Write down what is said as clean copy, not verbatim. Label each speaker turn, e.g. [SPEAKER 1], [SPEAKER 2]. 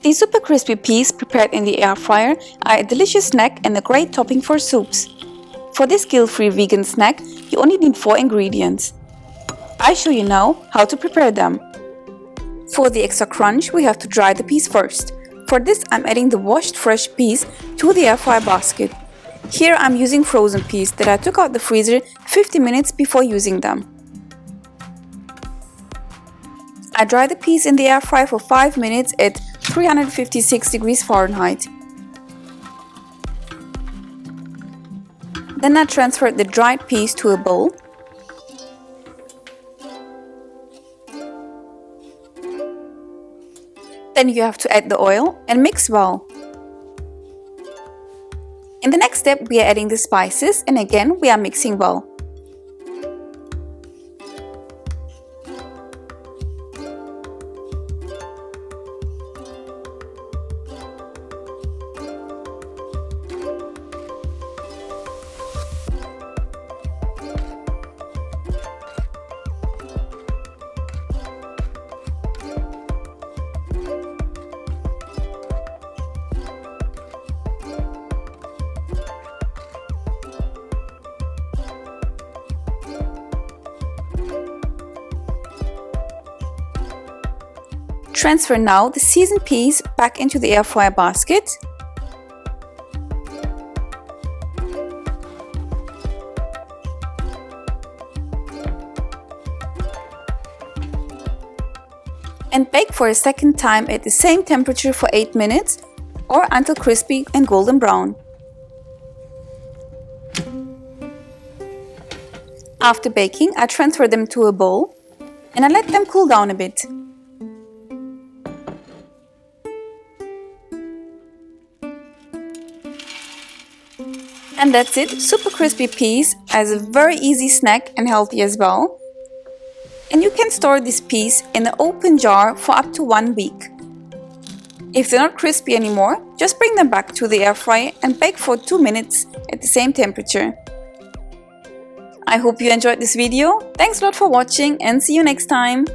[SPEAKER 1] These super crispy peas prepared in the air fryer are a delicious snack and a great topping for soups. For this guilt-free vegan snack, you only need 4 ingredients. I show you now how to prepare them. For the extra crunch, we have to dry the peas first. For this, I'm adding the washed fresh peas to the air fryer basket. Here I'm using frozen peas that I took out the freezer 50 minutes before using them. I dry the peas in the air fryer for 5 minutes at 356 degrees Fahrenheit. Then I transferred the dried peas to a bowl. Then you have to add the oil and mix well. In the next step, we are adding the spices, and again we are mixing well. Transfer now the seasoned peas back into the air fryer basket. And bake for a second time at the same temperature for 8 minutes or until crispy and golden brown. After baking, I transfer them to a bowl and I let them cool down a bit. And that's it, super crispy peas as a very easy snack and healthy as well. And you can store these peas in an open jar for up to 1 week. If they're not crispy anymore, just bring them back to the air fryer and bake for 2 minutes at the same temperature. I hope you enjoyed this video. Thanks a lot for watching and see you next time.